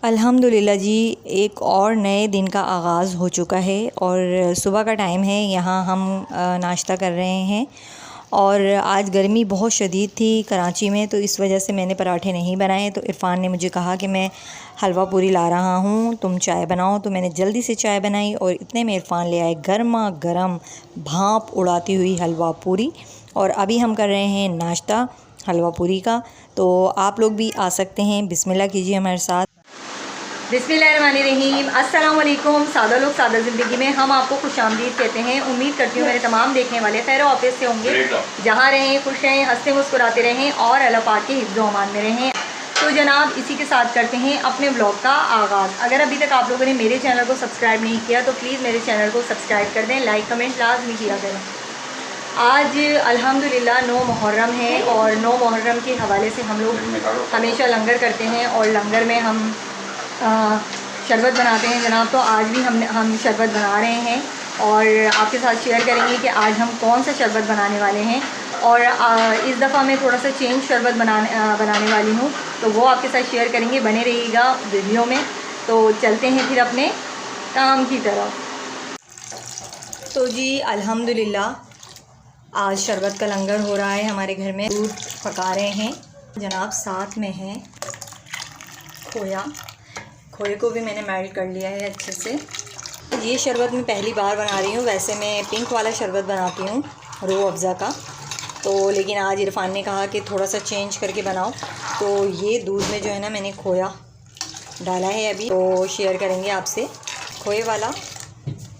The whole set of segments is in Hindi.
अल्हम्दुलिल्लाह जी, एक और नए दिन का आगाज़ हो चुका है और सुबह का टाइम है। यहाँ हम नाश्ता कर रहे हैं और आज गर्मी बहुत शदीद थी कराची में, तो इस वजह से मैंने पराठे नहीं बनाए। तो इरफ़ान ने मुझे कहा कि मैं हलवा पूरी ला रहा हूँ, तुम चाय बनाओ। तो मैंने जल्दी से चाय बनाई और इतने में इरफ़ान ले आए गर्मा गर्म भाप उड़ाती हुई हलवा पूरी। और अभी हम कर रहे हैं नाश्ता हलवा पूरी का। तो आप लोग भी आ सकते हैं, बिस्मिल्लाह कीजिए हमारे साथ। बिस्मिल्लाहिर्रहमानिर्रहीम। अस्सलाम वालेकुम। सादा लोग सादा ज़िंदगी में हम आपको खुशामदीद कहते हैं। उम्मीद करती हूँ मेरे तमाम देखने वाले खैर ऑफिस से होंगे। जहाँ रहें खुश रहें, हंसते मुस्कुराते रहें और अल्लाह पाक के हिफ्ज़ व अमान में रहें। तो जनाब, इसी के साथ करते हैं अपने ब्लॉग का आगाज़। अगर अभी तक आप लोगों ने मेरे चैनल को सब्सक्राइब नहीं किया तो प्लीज़ मेरे चैनल को सब्सक्राइब कर दें, लाइक कमेंट लाजमी किया करें। आज अल्हम्दुलिल्लाह 9 मुहर्रम है और 9 मुहर्रम के हवाले से हम लोग हमेशा लंगर करते हैं और लंगर में हम शरबत बनाते हैं जनाब। तो आज भी हम शरबत बना रहे हैं और आपके साथ शेयर करेंगे कि आज हम कौन सा शरबत बनाने वाले हैं। और इस दफ़ा मैं थोड़ा सा चेंज शरबत बनाने वाली हूँ, तो वो आपके साथ शेयर करेंगे। बने रहिएगा वीडियो में। तो चलते हैं फिर अपने काम की तरफ। तो जी अल्हम्दुलिल्लाह आज शरबत का लंगर हो रहा है हमारे घर में। दूध पका रहे हैं जनाब, साथ में है खोए को भी मैंने मेल्ट कर लिया है अच्छे से। ये शरबत मैं पहली बार बना रही हूँ। वैसे मैं पिंक वाला शरबत बनाती हूँ रूह अफ़ज़ा का, तो लेकिन आज इरफ़ान ने कहा कि थोड़ा सा चेंज करके बनाओ। तो ये दूध में जो है ना मैंने खोया डाला है अभी, तो शेयर करेंगे आपसे खोए वाला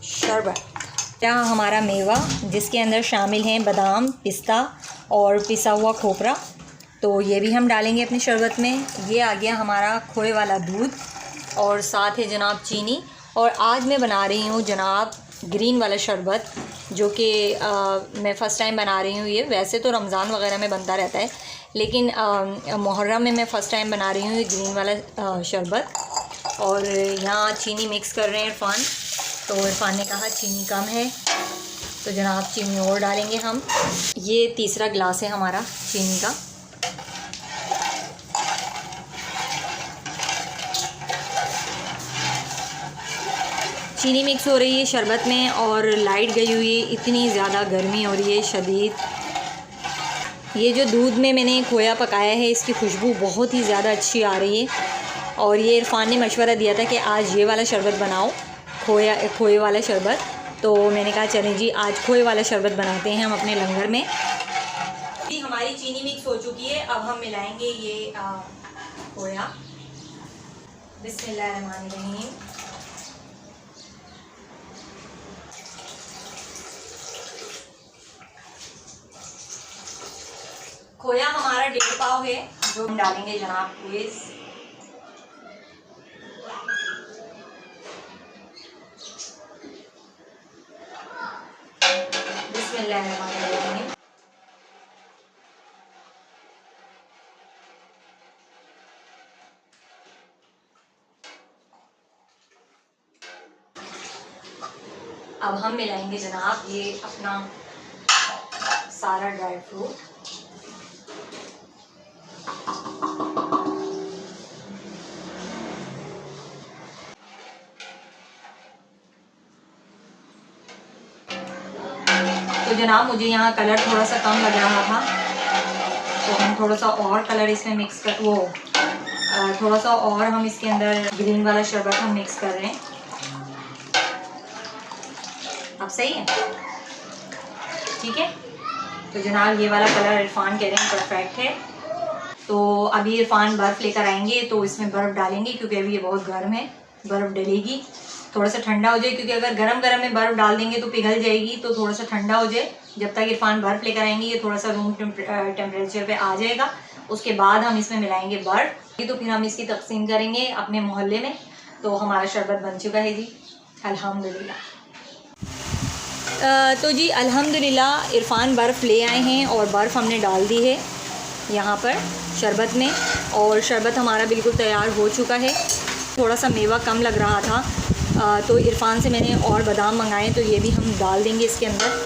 शरबत। यहाँ हमारा मेवा जिसके अंदर शामिल हैं बादाम, पिस्ता और पिसा हुआ खोपरा, तो ये भी हम डालेंगे अपने शरबत में। ये आ गया हमारा खोए वाला दूध और साथ है जनाब चीनी। और आज मैं बना रही हूँ जनाब ग्रीन वाला शरबत, जो कि मैं फ़र्स्ट टाइम बना रही हूँ। ये वैसे तो रमज़ान वगैरह में बनता रहता है, लेकिन मुहर्रम में मैं फ़र्स्ट टाइम बना रही हूँ ये ग्रीन वाला शरबत। और यहाँ चीनी मिक्स कर रहे हैं इरफ़ान, तो इरफ़ान ने कहा चीनी कम है, तो जनाब चीनी और डालेंगे हम। ये तीसरा गिलास है हमारा चीनी का। चीनी मिक्स हो रही है शरबत में और लाइट गई हुई है, इतनी ज़्यादा गर्मी हो रही है शदीद। ये जो दूध में मैंने खोया पकाया है इसकी खुशबू बहुत ही ज़्यादा अच्छी आ रही है। और ये इरफ़ान ने मशवरा दिया था कि आज ये वाला शरबत बनाओ, खोए वाला शरबत। तो मैंने कहा चलें जी आज खोए वाला शरबत बनाते हैं हम अपने लंगर में। जी हमारी चीनी मिक्स हो चुकी है, अब हम मिलाएंगे ये खोया। बिस्मिल्लाहिर्रहमानिर्रहीम। खोया हमारा 1.5 पाव है जो हम डालेंगे जनाब प्लीज़। बिस्मिल्लाहिर्रहमानिर्रहीम। अब हम मिलाएंगे जनाब ये अपना सारा ड्राई फ्रूट। तो जनाब मुझे यहाँ कलर थोड़ा सा कम लग रहा था, तो हम थोड़ा सा और कलर इसमें मिक्स कर थोड़ा सा और हम इसके अंदर ग्रीन वाला शरबत हम मिक्स कर रहे हैं। अब सही है, ठीक है। तो जनाब ये वाला कलर इरफ़ान कह रहे हैं परफेक्ट है। तो अभी इरफ़ान बर्फ़ लेकर आएंगे तो इसमें बर्फ़ डालेंगे, क्योंकि अभी ये बहुत गर्म है। बर्फ़ डलेगी, थोड़ा सा ठंडा हो जाए, क्योंकि अगर गरम गरम में बर्फ़ डाल देंगे तो पिघल जाएगी। तो थोड़ा सा ठंडा हो जाए, जब तक इरफ़ान बर्फ़ लेकर आएंगे ये थोड़ा सा रूम टेम्परेचर पे आ जाएगा। उसके बाद हम इसमें मिलाएंगे बर्फ़, तो फिर हम इसकी तकसीम करेंगे अपने मोहल्ले में। तो हमारा शरबत बन चुका है जी अल्हम्दुलिल्लाह। तो जी अल्हम्दुलिल्लाह इरफ़ान बर्फ़ ले आए हैं और बर्फ़ हमने डाल दी है यहाँ पर शरबत में, और शरबत हमारा बिल्कुल तैयार हो चुका है। थोड़ा सा मेवा कम लग रहा था, तो इरफ़ान से मैंने और बादाम मंगाए, तो ये भी हम डाल देंगे इसके अंदर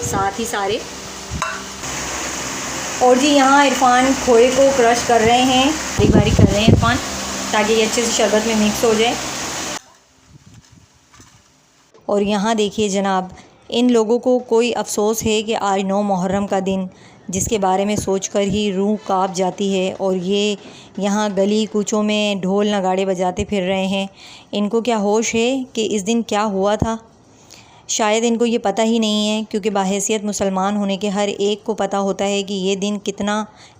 साथ ही सारे। और जी यहाँ इरफ़ान खोए को क्रश कर रहे हैं, बारीक बारीक कर रहे हैं इरफ़ान। ताकि ये अच्छे से शरबत में मिक्स हो जाए। और यहाँ देखिए जनाब, इन लोगों को कोई अफसोस है कि आज 9 मुहर्रम का दिन, जिसके बारे में सोचकर ही रूह कांप जाती है, और ये यहाँ गली कूचों में ढोल नगाड़े बजाते फिर रहे हैं। इनको क्या होश है कि इस दिन क्या हुआ था? शायद इनको ये पता ही नहीं है, क्योंकि बाहैसियत मुसलमान होने के हर एक को पता होता है कि ये दिन कितना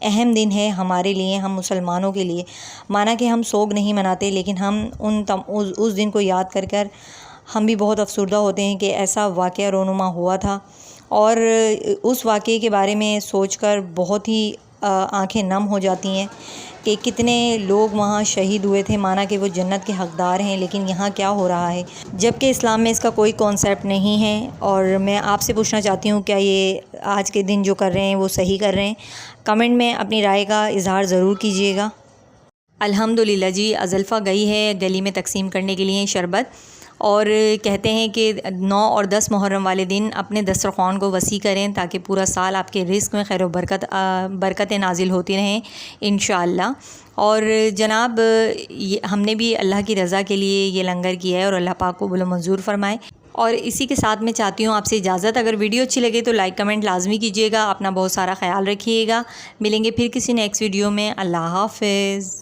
अहम दिन है हमारे लिए, हम मुसलमानों के लिए। माना कि हम सोग नहीं मनाते, लेकिन हम उस दिन को याद कर हम भी बहुत अफसरदा होते हैं कि ऐसा वाक़या रोनुमा हुआ था। और उस वाक़े के बारे में सोचकर बहुत ही आँखें नम हो जाती हैं कि कितने लोग वहाँ शहीद हुए थे। माना कि वो जन्नत के हक़दार हैं, लेकिन यहाँ क्या हो रहा है, जबकि इस्लाम में इसका कोई कॉन्सेप्ट नहीं है। और मैं आपसे पूछना चाहती हूँ, क्या ये आज के दिन जो कर रहे हैं वो सही कर रहे हैं? कमेंट में अपनी राय का इज़हार ज़रूर कीजिएगा। अल्हम्दुलिल्लाह जी, अज़ल्फ़ा गई है गली में तकसीम करने के लिए शरबत, और कहते हैं कि 9 और 10 मुहर्रम वाले दिन अपने दस्तरख़्वान को वसी करें, ताकि पूरा साल आपके रिज़्क़ में खैर बरकतें नाजिल होती रहें इंशाअल्लाह। और जनाब, हमने भी अल्लाह की रज़ा के लिए ये लंगर किया है, और अल्लाह पाक को कबूल मंजूर फ़रमाए। और इसी के साथ मैं चाहती हूँ आपसे इजाज़त। अगर वीडियो अच्छी लगे तो लाइक कमेंट लाजमी कीजिएगा। अपना बहुत सारा ख्याल रखिएगा। मिलेंगे फिर किसी नेक्स्ट वीडियो में। अल्लाह हाफ़िज़।